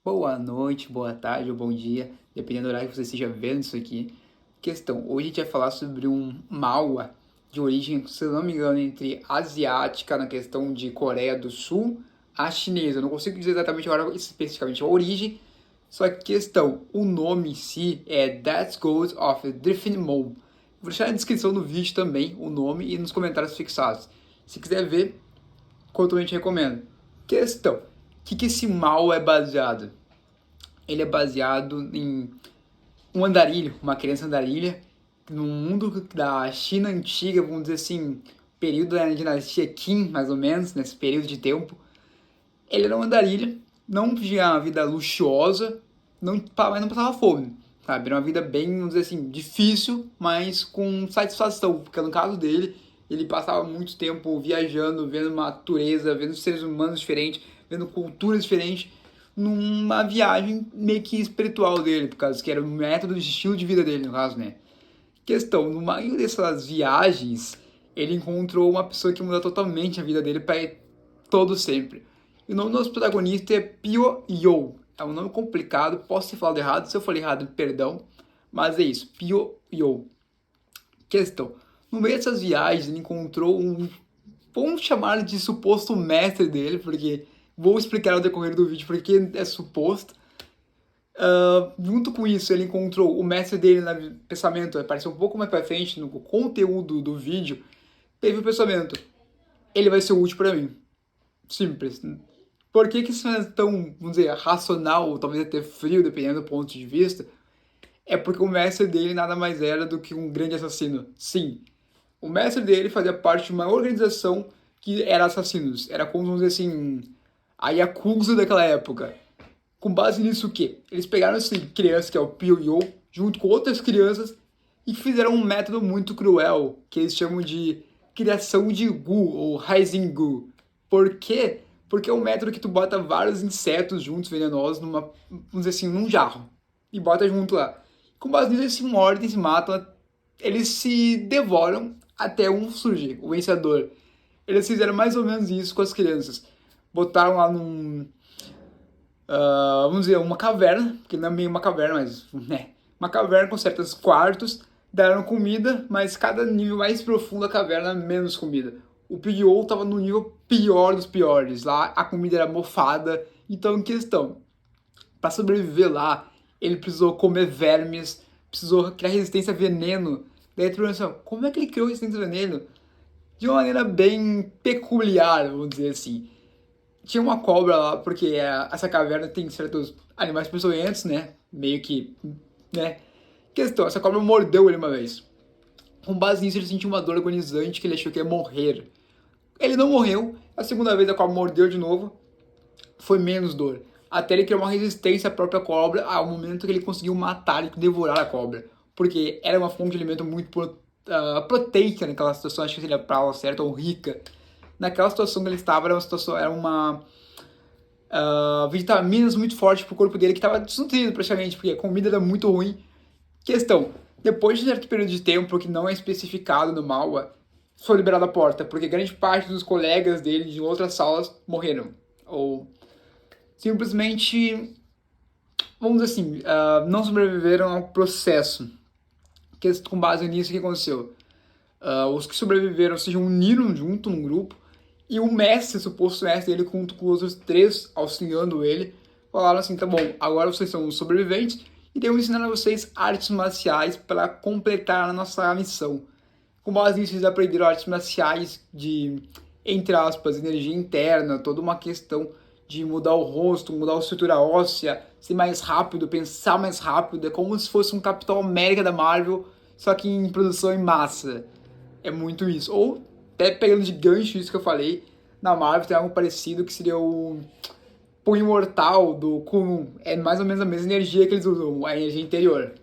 Boa noite, boa tarde ou bom dia, dependendo do horário que você esteja vendo isso aqui. Questão, hoje a gente vai falar sobre um malwa de origem, se eu não me engano, entre asiática, na questão de Coreia do Sul, a chinesa. Eu não consigo dizer exatamente agora especificamente a origem, só que questão, o nome em si é That Goes of a Different Mode. Vou deixar na descrição do vídeo também o nome e nos comentários fixados. Se quiser ver, totalmente recomendo. Questão, o que esse mal é baseado? Ele é baseado em um andarilho, uma criança andarilha, no mundo da China antiga, vamos dizer assim, período da dinastia Qin, mais ou menos, nesse período de tempo. Ele era um andarilho, não tinha uma vida luxuosa, mas não passava fome, sabe? Era uma vida bem, vamos dizer assim, difícil, mas com satisfação, porque no caso dele, ele passava muito tempo viajando, vendo natureza, vendo seres humanos diferentes, vendo culturas diferentes, numa viagem meio que espiritual dele, por causa que era o método de estilo de vida dele, no caso, né? Questão, no meio dessas viagens, ele encontrou uma pessoa que mudou totalmente a vida dele para todo sempre. E o nome do nosso protagonista é Pio Yo. É um nome complicado, posso ter falado errado, se eu falei errado, perdão, mas é isso, Pio Yo. Questão, no meio dessas viagens ele encontrou vamos chamar de suposto mestre dele, porque vou explicar ao decorrer do vídeo porque é suposto. Junto com isso, ele encontrou o mestre dele no pensamento, apareceu um pouco mais pra frente no conteúdo do vídeo, teve o pensamento, ele vai ser útil para mim. Simples. Por que isso não é tão, vamos dizer, racional, ou talvez até frio, dependendo do ponto de vista? É porque o mestre dele nada mais era do que um grande assassino. Sim, o mestre dele fazia parte de uma organização que era assassinos. Era como, vamos dizer assim, a Yakuza daquela época. Com base nisso o quê? Eles pegaram essa criança, que é o Pyo-Yo, junto com outras crianças, e fizeram um método muito cruel, que eles chamam de criação de Gu, ou Raisen-Gu. Por quê? Porque é um método que tu bota vários insetos juntos, venenosos, vamos dizer assim, num jarro. E bota junto lá. Com base nisso, eles se mordem, se matam, eles se devoram até um surgir, o vencedor. Eles fizeram mais ou menos isso com as crianças. Botaram lá vamos dizer, uma caverna, que não é meio uma caverna, mas, né, uma caverna com certos quartos, deram comida, mas cada nível mais profundo da caverna, menos comida. O Pio estava no nível pior dos piores, lá a comida era mofada, então em questão, para sobreviver lá, ele precisou comer vermes, precisou criar resistência a veneno. Daí tu pensa, como é que ele criou resistência a veneno? De uma maneira bem peculiar, vamos dizer assim. Tinha uma cobra lá, porque essa caverna tem certos animais peçonhentos, né? Meio que, né? Questão, essa cobra mordeu ele uma vez. Com base nisso, ele sentiu uma dor agonizante que ele achou que ia morrer. Ele não morreu, a segunda vez a cobra mordeu de novo, foi menos dor. Até ele criou uma resistência à própria cobra ao momento que ele conseguiu matar e devorar a cobra. Porque era uma fonte de alimento muito proteica naquela situação, acho que seria a palavra certa, ou rica. Naquela situação que ele estava, era uma vitaminas muito fortes pro corpo dele que estava desnutrido praticamente, porque a comida era muito ruim. Questão, depois de um certo período de tempo que não é especificado no Malwa, foi liberada a porta, porque grande parte dos colegas dele de outras salas morreram. Ou simplesmente, vamos dizer assim, não sobreviveram ao processo. Com base nisso, o que aconteceu? Os que sobreviveram se uniram junto num grupo e o mestre, suposto mestre dele, junto com os outros três auxiliando ele, falaram assim: tá bom, agora vocês são os sobreviventes e devo ensinar a vocês artes marciais para completar a nossa missão. Com base nisso, eles aprenderam artes marciais de, entre aspas, energia interna, toda uma questão de mudar o rosto, mudar a estrutura óssea, ser mais rápido, pensar mais rápido. É como se fosse um Capitão América da Marvel, só que em produção em massa. É muito isso. Ou, até pegando de gancho isso que eu falei, na Marvel tem algo parecido que seria o punho mortal do Kunlun. É mais ou menos a mesma energia que eles usam, a energia interior.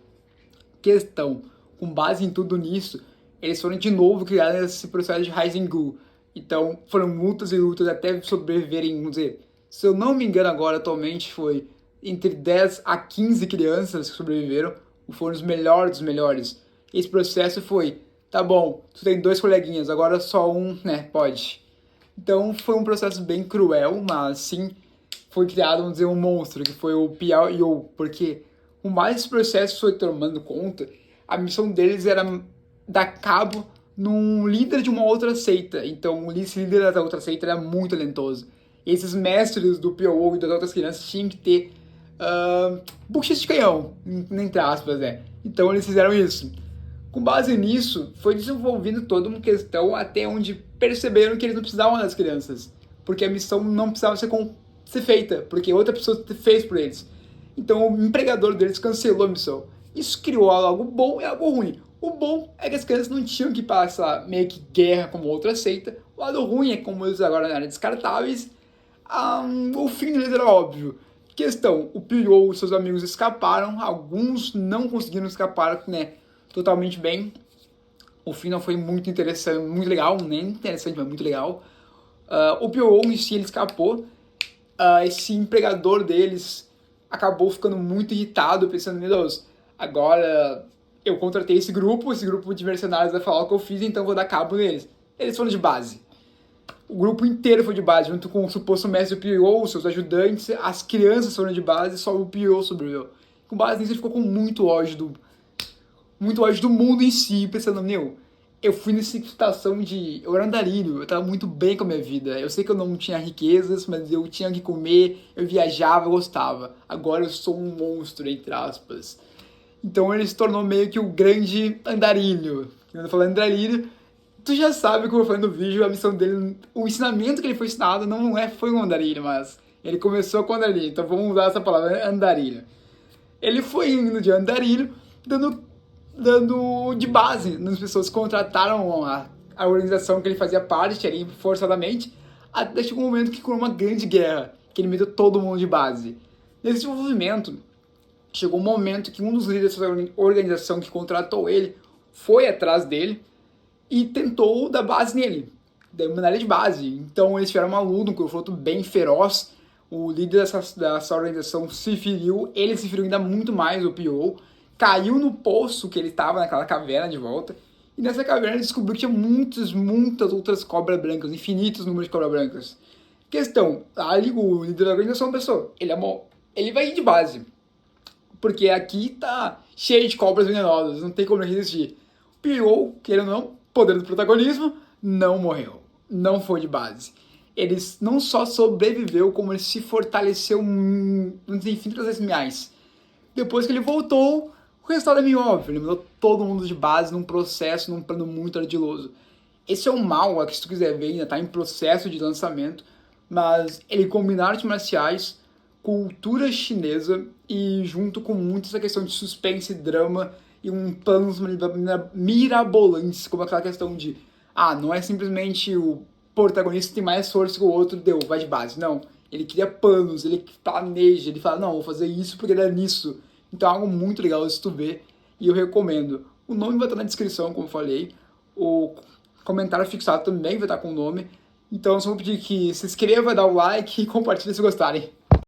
Questão, com base em tudo nisso, eles foram de novo criar esse processo de Rasengan. Então, foram lutas e lutas até sobreviverem, vamos dizer, se eu não me engano agora, atualmente foi entre 10 a 15 crianças que sobreviveram, foram os melhores dos melhores. Esse processo foi, tá bom, tu tem dois coleguinhas, agora só um, né, pode. Então foi um processo bem cruel, mas sim, foi criado, vamos dizer, um monstro, que foi o Piao Yu, porque o mais esse processo foi tomando conta, a missão deles era dar cabo num líder de uma outra seita. Então, esse líder da outra seita era muito talentoso. E esses mestres do Piao e das outras crianças tinham que ter buchas de canhão, entre aspas, né? Então, eles fizeram isso. Com base nisso, foi desenvolvendo toda uma questão até onde perceberam que eles não precisavam das crianças, porque a missão não precisava ser feita, porque outra pessoa fez por eles. Então o empregador deles cancelou a missão. Isso criou algo bom e algo ruim. O bom é que as crianças não tinham que passar meio que guerra como outra seita. O lado ruim é que como eles agora eram descartáveis, o fim deles era óbvio. Questão, o Pyou e seus amigos escaparam, alguns não conseguiram escapar, né, totalmente bem. O fim não foi muito interessante, muito legal, nem interessante, mas muito legal. O Pyou em si ele escapou. Esse empregador deles acabou ficando muito irritado, pensando, meu Deus, agora eu contratei esse grupo de mercenários vai falar o que eu fiz, então vou dar cabo neles. Eles foram de base. O grupo inteiro foi de base, junto com o suposto mestre Pyou, seus ajudantes, as crianças foram de base, só o Pyou sobreviveu. Com base nisso, ele ficou com muito ódio do mundo em si, pensando, meu, eu fui nessa situação de... Eu era andarilho, eu tava muito bem com a minha vida. Eu sei que eu não tinha riquezas, mas eu tinha que comer, eu viajava, eu gostava. Agora eu sou um monstro, entre aspas. Então ele se tornou meio que o grande andarilho. Quando eu falo andarilho, tu já sabe, como eu falei no vídeo, a missão dele, o ensinamento que ele foi ensinado foi um andarilho, mas ele começou com andarilho. Então vamos usar essa palavra, andarilho. Ele foi indo de andarilho, dando de base nas pessoas que contrataram a organização que ele fazia parte ali forçadamente, até chegou um momento que criou uma grande guerra, que ele meteu todo mundo de base. Nesse desenvolvimento, chegou um momento que um dos líderes dessa organização que contratou ele foi atrás dele e tentou dar base nele, mandar ele de base. Então eles tiveram uma luta, um confronto bem feroz. O líder dessa organização se feriu, ele se feriu ainda muito mais, o Pyou, caiu no poço que ele estava, naquela caverna de volta, e nessa caverna ele descobriu que tinha muitas outras cobras brancas, infinitos números de cobras brancas. Questão, ali o líder da organização pensou, ele vai ir de base, porque aqui tá cheio de cobras venenosas, não tem como ele resistir. O Pyou, querendo ou não, poder do protagonismo, não morreu, não foi de base. Ele não só sobreviveu, como ele se fortaleceu infinitas vezes mais. Depois que ele voltou, o resultado é meio óbvio, ele mandou todo mundo de base num processo, num plano muito ardiloso. Esse é um mal, que se tu quiser ver, ainda está em processo de lançamento, mas ele combina artes marciais, cultura chinesa e junto com muito essa questão de suspense, drama e um planos mirabolantes, como aquela questão de não é simplesmente o protagonista tem mais força que o outro, vai de base. Não, ele cria planos, ele planeja, ele fala, não, vou fazer isso porque era nisso. Então é algo muito legal de tu ver e eu recomendo. O nome vai estar na descrição, como eu falei. O comentário fixado também vai estar com o nome. Então eu só vou pedir que se inscreva, dá o like e compartilhe se gostarem.